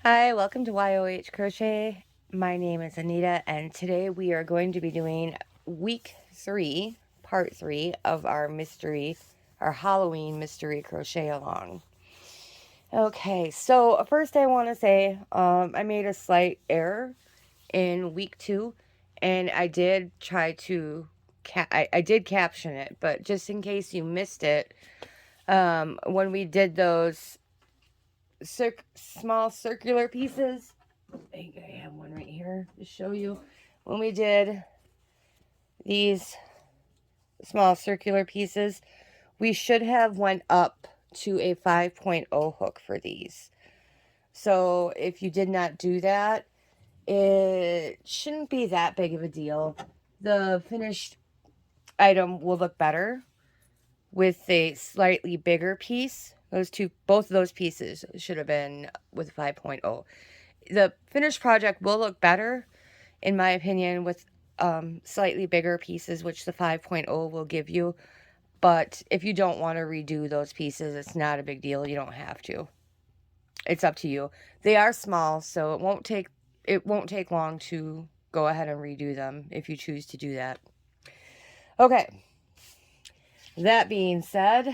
Hi, welcome to YOH Crochet. My name is Anita, and today we are going to be doing week 3, part 3 of our Halloween mystery crochet along. Okay, so first I want to say I made a slight error in week 2, and I did try to I did caption it, but just in case you missed it, when we did those small circular pieces, I think I have one right here to show you. When we did these small circular pieces, we should have went up to a 5.0 hook for these. So if you did not do that, it shouldn't be that big of a deal. The finished item will look better with a slightly bigger piece. Both of those pieces should have been with 5.0. The finished project will look better, in my opinion, with slightly bigger pieces, which the 5.0 will give you. But if you don't want to redo those pieces, it's not a big deal. You don't have to. It's up to you. They are small, so it won't take long to go ahead and redo them if you choose to do that. Okay. That being said,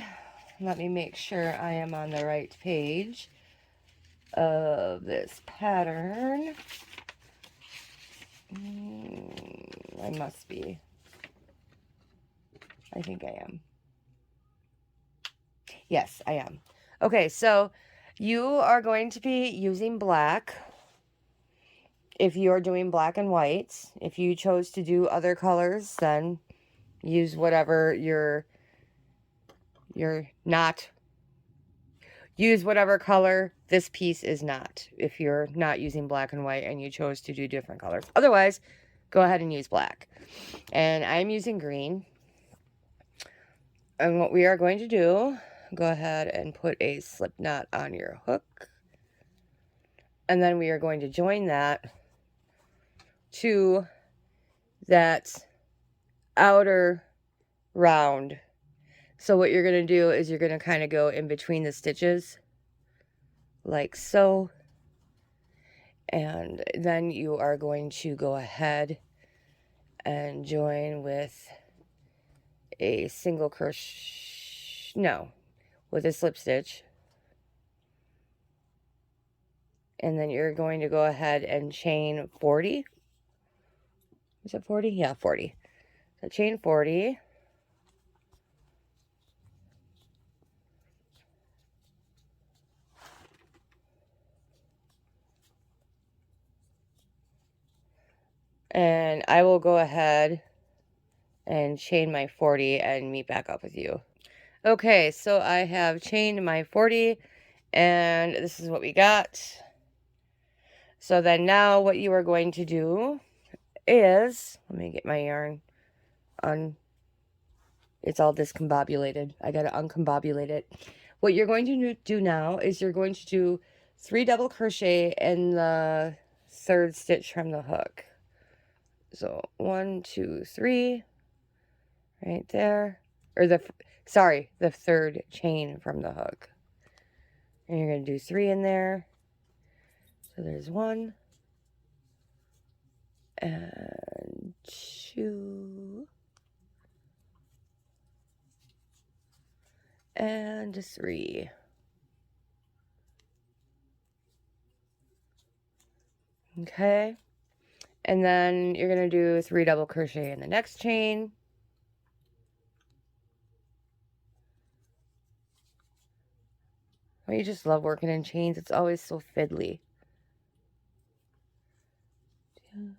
let me make sure I am on the right page of this pattern. I must be. I think I am. Yes, I am. Okay, so you are going to be using black if you're doing black and white. If you chose to do other colors, then use whatever use whatever color this piece is not, if you're not using black and white and you chose to do different colors. Otherwise, go ahead and use black. And I'm using green. And what we are going to do, go ahead and put a slip knot on your hook. And then we are going to join that to that outer round. So what you're going to do is you're going to kind of go in between the stitches like so. And then you are going to go ahead and join with a single crochet, no, with a slip stitch. And then you're going to go ahead and chain 40. Is it 40? Yeah, 40. So chain 40. And I will go ahead and chain my 40 and meet back up with you. Okay, so I have chained my 40 and this is what we got. So then now what you are going to do is, let me get my yarn it's all discombobulated. I gotta uncombobulate it. What you're going to do now is you're going to do 3 double crochet in the 3rd stitch from the hook. So 1, 2, 3, right there, or the 3rd chain from the hook. And you're going to do 3 in there. So there's 1 and 2 and 3. Okay. And then you're going to do 3 double crochet in the next chain. Don't you just love working in chains? It's always so fiddly. 2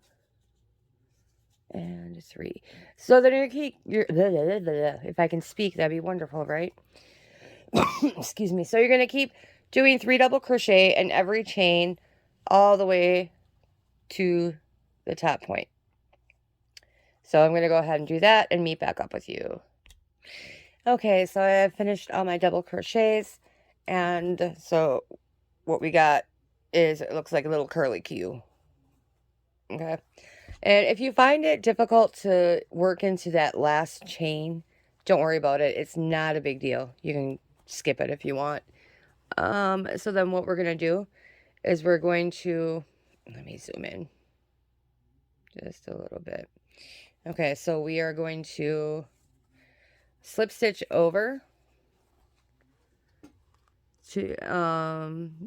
and 3. So then you keep if I can speak, that'd be wonderful, right? Excuse me. So you're going to keep doing 3 double crochet in every chain all the way to the top point. So I'm going to go ahead and do that and meet back up with you. Okay, so I have finished all my double crochets, and so what we got is, it looks like a little curly Q. Okay, and if you find it difficult to work into that last chain, don't worry about it. It's not a big deal. You can skip it if you want. So then what we're going to do is we're going to, let me zoom in just a little bit. Okay, so we are going to slip stitch over to,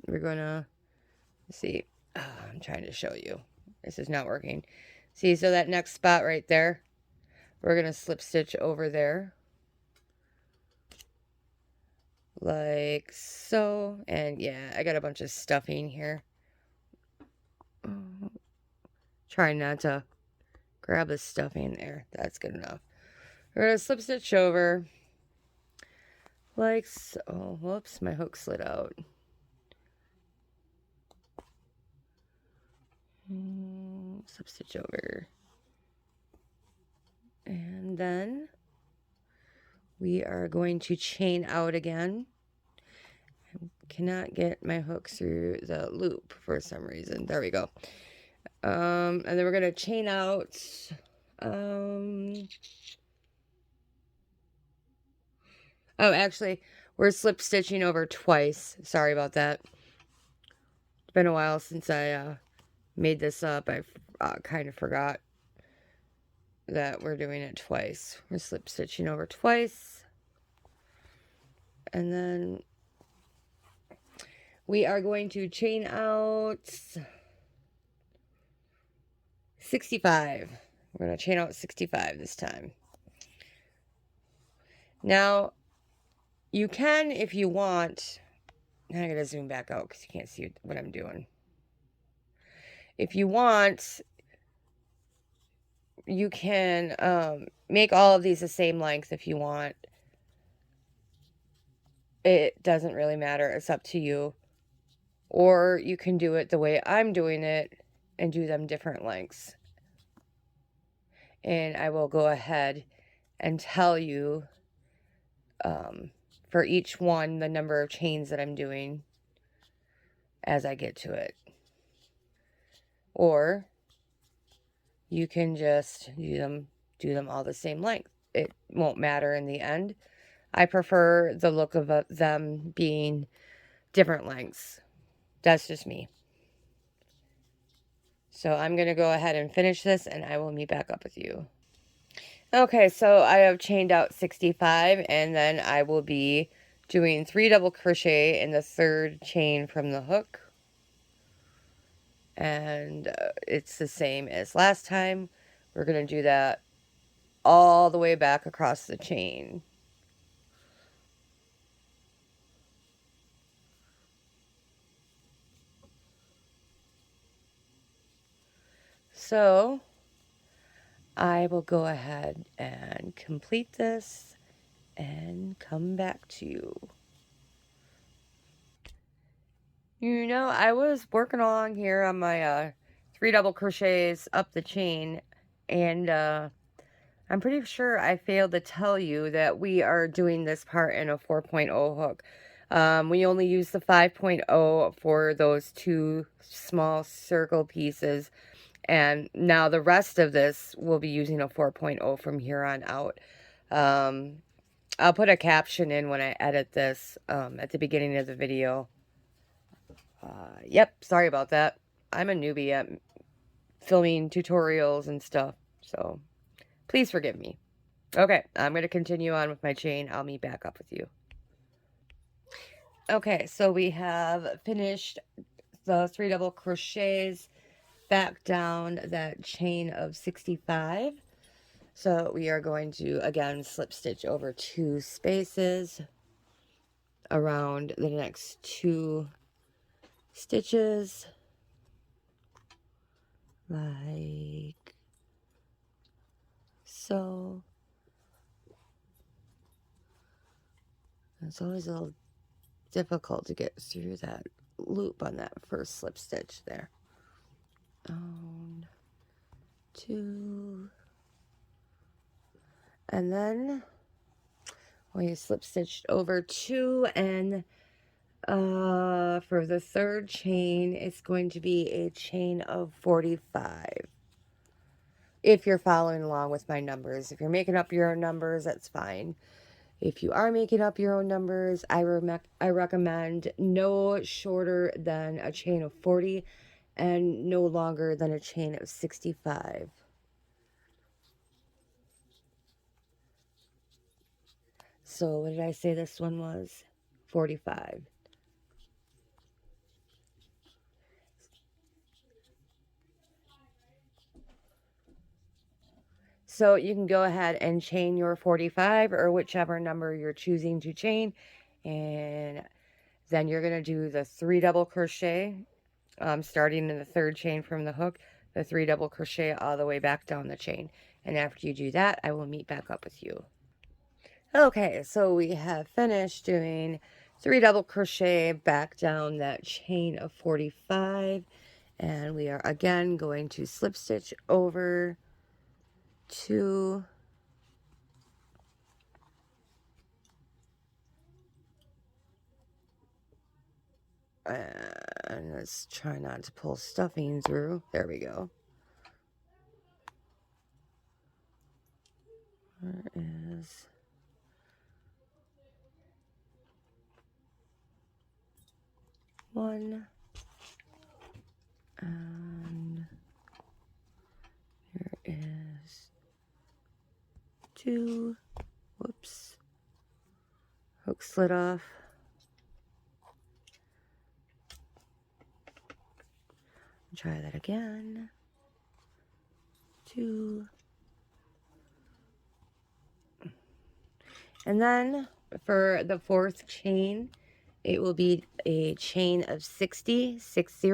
we're going to, see, I'm trying to show you. This is not working. See, so that next spot right there, we're going to slip stitch over there. Like so. And yeah, I got a bunch of stuffing here. Trying not to grab the stuffing there. That's good enough. We're going to slip stitch over. Like so. Oh, whoops, my hook slid out. Slip stitch over. And then we are going to chain out again. I cannot get my hook through the loop for some reason. There we go. And then we're going to chain out. Oh, actually, we're slip stitching over twice. Sorry about that. It's been a while since I made this up. I kind of forgot that we're doing it twice. We're slip stitching over twice. And then we are going to chain out 65. We're going to chain out 65 this time. Now, you can, if you want, I'm going to zoom back out because you can't see what I'm doing. If you want, you can make all of these the same length if you want. It doesn't really matter. It's up to you. Or you can do it the way I'm doing it and do them different lengths. And I will go ahead and tell you for each one the number of chains that I'm doing as I get to it. Or you can just do them all the same length. It won't matter in the end. I prefer the look of them being different lengths. That's just me. So I'm going to go ahead and finish this and I will meet back up with you. Okay, so I have chained out 65 and then I will be doing 3 double crochet in the 3rd chain from the hook. And it's the same as last time. We're going to do that all the way back across the chain. So I will go ahead and complete this and come back to you. You know, I was working along here on my 3 double crochets up the chain, and I'm pretty sure I failed to tell you that we are doing this part in a 4.0 hook. We only use the 5.0 for those 2 small circle pieces, and now the rest of this will be using a 4.0 from here on out. I'll put a caption in when I edit this at the beginning of the video. Yep, sorry about that. I'm a newbie at filming tutorials and stuff, so please forgive me. Okay, I'm going to continue on with my chain. I'll meet back up with you. Okay, so we have finished the 3 double crochets back down that chain of 65. So we are going to, again, slip stitch over 2 spaces around the next 2 stitches, like so. It's always a little difficult to get through that loop on that first slip stitch there. 2, and then we slip stitched over 2, and for the 3rd chain, it's going to be a chain of 45. If you're following along with my numbers. If you're making up your own numbers, that's fine. If you are making up your own numbers, I recommend no shorter than a chain of 40 and no longer than a chain of 65. So what did I say this one was? 45. So you can go ahead and chain your 45 or whichever number you're choosing to chain. And then you're going to do the 3 double crochet, starting in the 3rd chain from the hook, the 3 double crochet all the way back down the chain. And after you do that, I will meet back up with you. Okay, so we have finished doing 3 double crochet back down that chain of 45. And we are again going to slip stitch over 2. And let's try not to pull stuffing through. There we go. There is one. And there is 2. Whoops. Hook slid off. Try that again. 2. And then for the 4th chain, it will be a chain of 60, 60,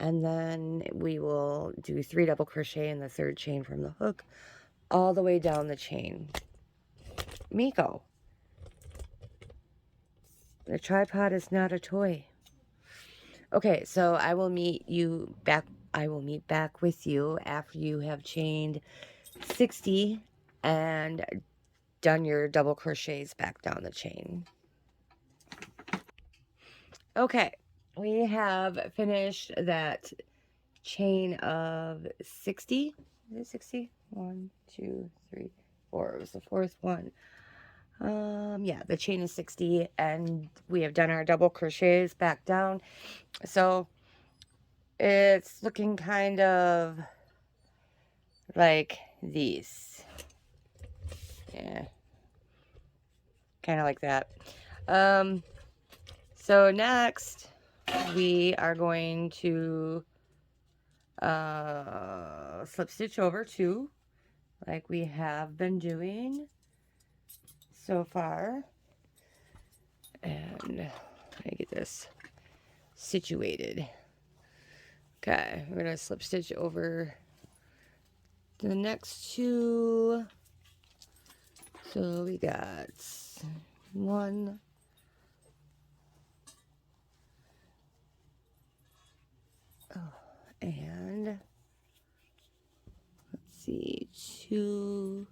and then we will do 3 double crochet in the 3rd chain from the hook all the way down the chain. Miko, the tripod is not a toy. Okay, so I will meet you back. I will meet back with you after you have chained 60 and done your double crochets back down the chain. Okay, we have finished that chain of 60. Is it 60? 1, 2, 3, 4. It was the 4th one. Yeah, the chain is 60, and we have done our double crochets back down. So it's looking kind of like these. Yeah, kind of like that. So next we are going to slip stitch over 2 like we have been doing so far. And let me get this situated. Okay, we're gonna slip stitch over the next 2. So we got 1, and let's see, 2.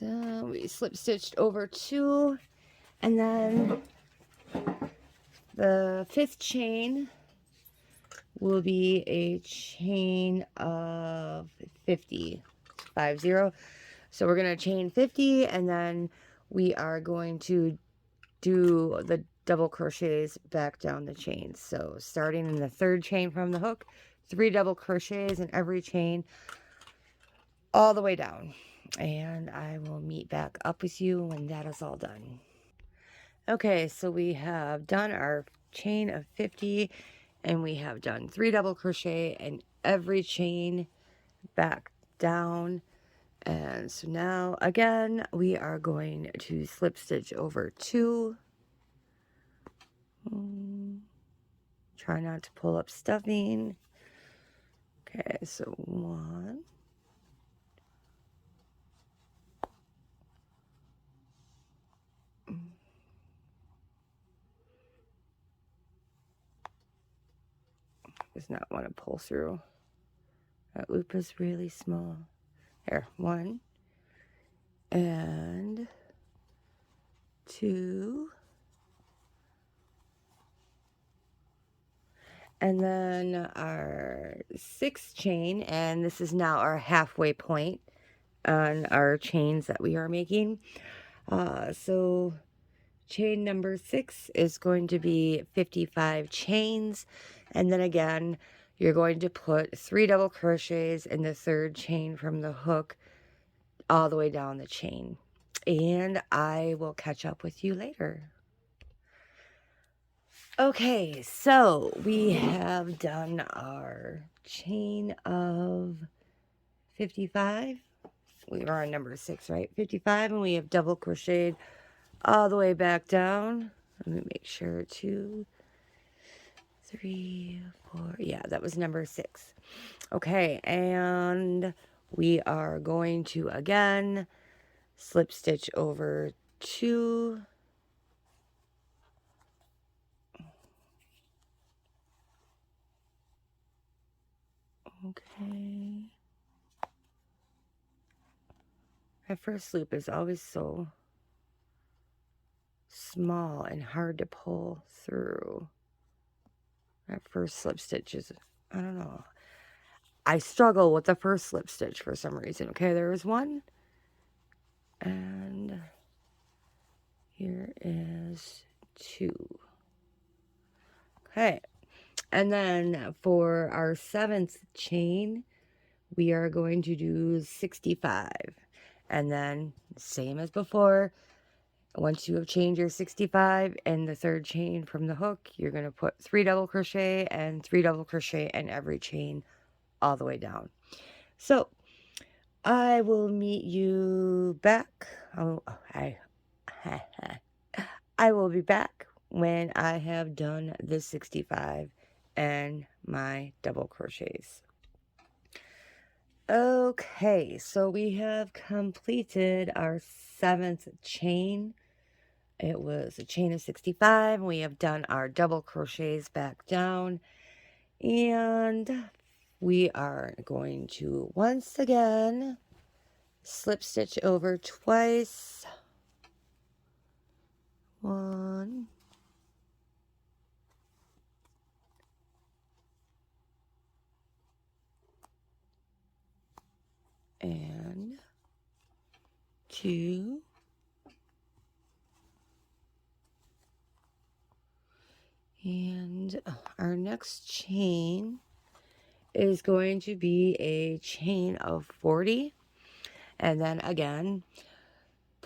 So we slip stitched over 2, and then the 5th chain will be a chain of 50, 50. So we're going to chain 50, and then we are going to do the double crochets back down the chain. So starting in the 3rd chain from the hook, 3 double crochets in every chain all the way down. And I will meet back up with you when that is all done. Okay, so we have done our chain of 50, and we have done 3 double crochet in every chain back down. And so now again we are going to slip stitch over 2. Try not to pull up stuffing. Okay, so 1. Does not want to pull through. That loop is really small. There, 1 and 2, And then our 6th chain, and this is now our halfway point on our chains that we are making. So chain number 6 is going to be 55 chains, and then again you're going to put 3 double crochets in the 3rd chain from the hook all the way down the chain, and I will catch up with you later. Okay, so we have done our chain of 55. We were on number 6, right? 55, and we have double crocheted all the way back down. Let me make sure. 2, 3, 4. Yeah, that was number 6. Okay, and we are going to again slip stitch over 2. Okay. My first loop is always so small and hard to pull through. That first slip stitch is, I don't know. I struggle with the first slip stitch for some reason. Okay, there is one. And here is 2. Okay. And then for our 7th chain, we are going to do 65. And then same as before, once you have chained your 65 and the 3rd chain from the hook, you're going to put 3 double crochet and 3 double crochet in every chain all the way down. So I will meet you back. I will be back when I have done the 65 and my double crochets. Okay, so we have completed our 7th chain. It was a chain of 65. We have done our double crochets back down, and we are going to once again slip stitch over twice. 1, and 2, and our next chain is going to be a chain of 40, and then again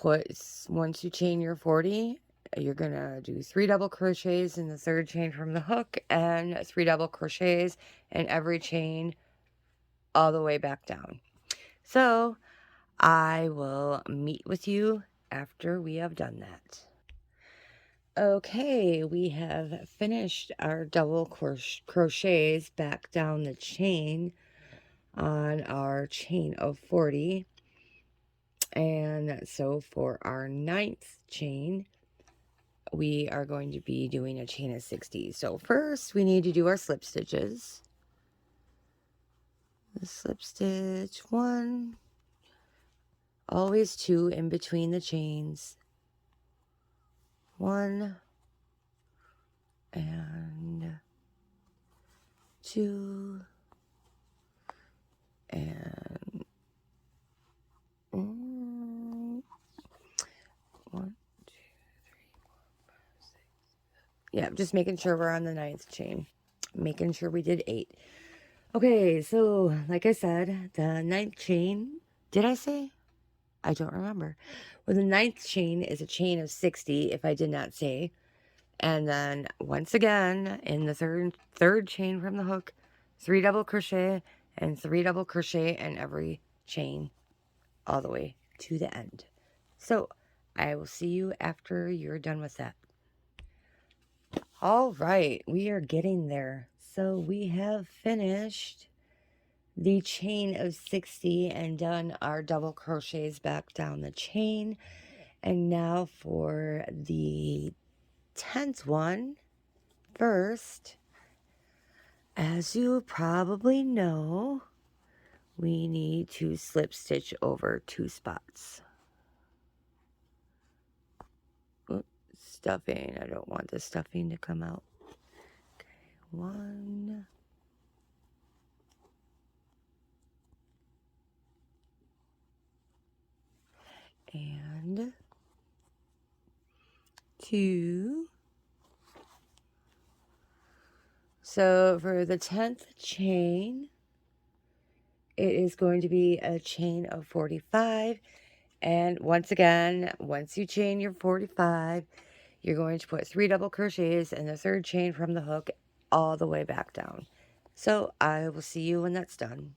once you chain your 40, you're gonna do 3 double crochets in the 3rd chain from the hook and 3 double crochets in every chain all the way back down. So I will meet with you after we have done that. Okay, we have finished our double crochets back down the chain on our chain of 40. And so for our 9th chain, we are going to be doing a chain of 60. So first we need to do our slip stitches. The slip stitch 1, always 2 in between the chains. 1 and 2 and 1, 2, 3, 4, 5, 6. Yeah, just making sure we're on the 9th chain. Making sure we did 8. Okay, so like I said, the 9th chain, did I say? I don't remember. Well, the 9th chain is a chain of 60, if I did not say. And then once again, in the third chain from the hook, 3 double crochet and 3 double crochet in every chain all the way to the end. So I will see you after you're done with that. All right, we are getting there. So we have finished the chain of 60 and done our double crochets back down the chain. And now for the 10th one. First, as you probably know, we need to slip stitch over 2 spots. Oops, stuffing. I don't want the stuffing to come out. Okay, 1 and 2. So for the 10th chain, it is going to be a chain of 45. And once again, once you chain your 45, you're going to put 3 double crochets in the 3rd chain from the hook all the way back down. So I will see you when that's done.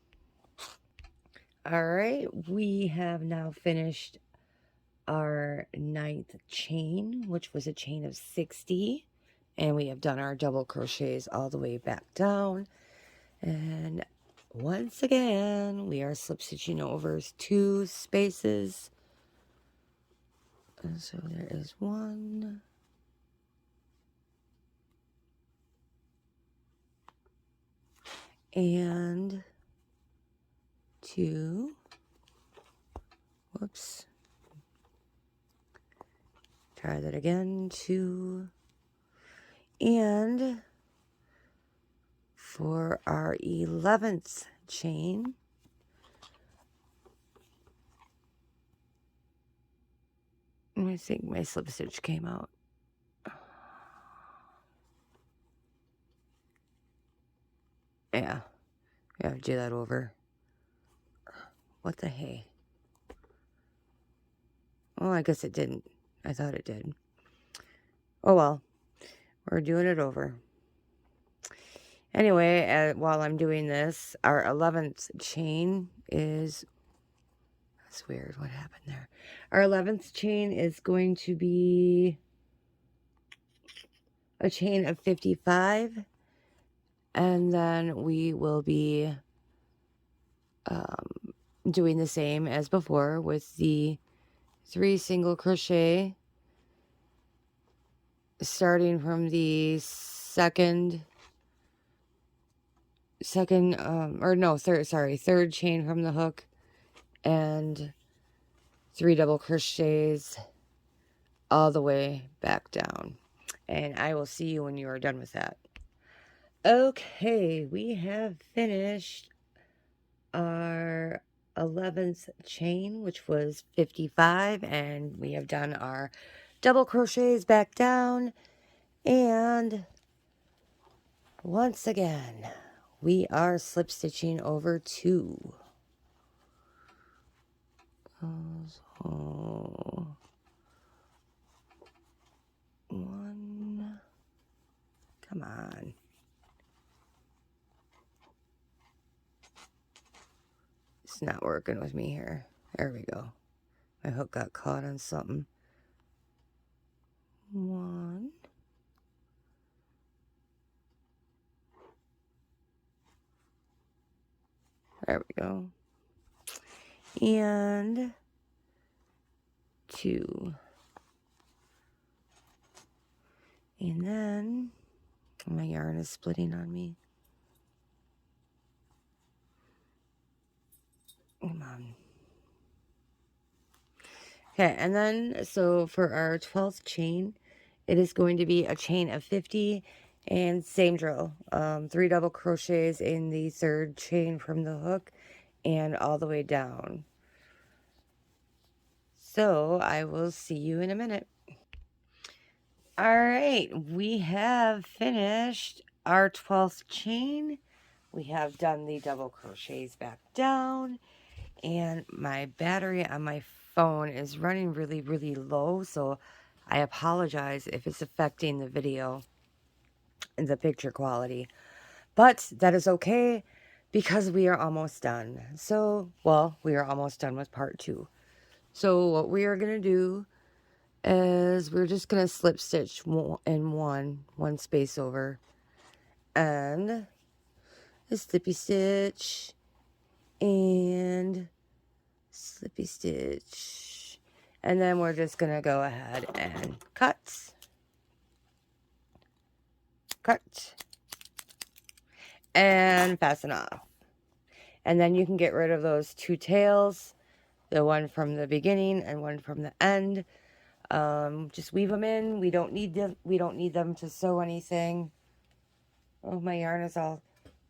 All right, we have now finished our 9th chain, which was a chain of 60. And we have done our double crochets all the way back down. And once again, we are slip stitching over 2 spaces. And so there is 1. And 2. Whoops. Try that again. 2. And for our 11th chain, I think my slip stitch came out. Yeah. We have to do that over. What the hey? Oh, I guess it didn't. I thought it did. Oh well. We're doing it over. Anyway, while I'm doing this, our 11th chain is... That's weird. What happened there? Our 11th chain is going to be a chain of 55. And then we will be doing the same as before with the 3 single crochet starting from the third chain from the hook, and 3 double crochets all the way back down. And I will see you when you are done with that. Okay, we have finished our 11th chain, which was 55, and we have done our double crochets back down. And once again, we are slip stitching over 2. So 1. Come on. It's not working with me here. There we go. My hook got caught on something. 1. There we go. And 2. And then my yarn is splitting on me. Come on. Okay, and then so for our 12th chain, it is going to be a chain of 50, and same drill. 3 double crochets in the 3rd chain from the hook and all the way down. So I will see you in a minute. All right, we have finished our 12th chain. We have done the double crochets back down, and my battery on my phone is running really, really low, so I apologize if it's affecting the video and the picture quality. But that is okay because we are almost done. So, well, we are almost done with part 2. So what we are going to do is we're just going to slip stitch in one space over, and a slippy stitch and slippy stitch, and then we're just going to go ahead and cut, and fasten off. And then you can get rid of those 2 tails, the one from the beginning and one from the end. Just weave them in. We don't need them to sew anything. Oh, my yarn is all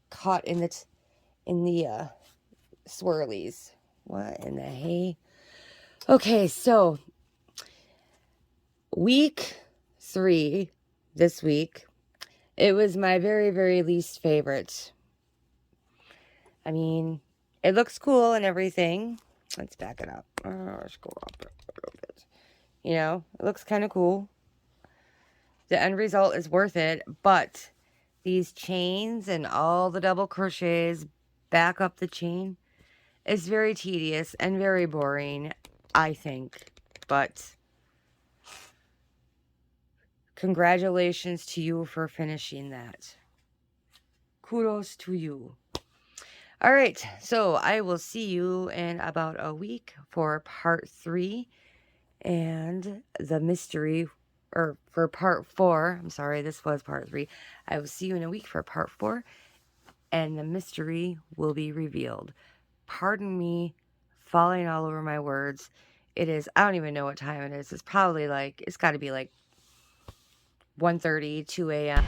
caught in the swirlies. What in the hay? Okay, so week 3 this week, it was my very, very least favorite. I mean, it looks cool and everything. Let's back it up. Let's go up a little bit. You know, it looks kind of cool. The end result is worth it, but these chains and all the double crochets back up the chain is very tedious and very boring, I think. But congratulations to you for finishing that. Kudos to you. All right, so I will see you in about a week for part 3 and the mystery, or for part 4. I'm sorry, this was part 3. I will see you in a week for part 4, and the mystery will be revealed. Pardon me falling all over my words. It is, I don't even know what time it is. It's probably like, it's got to be like 1:30, 2 a.m.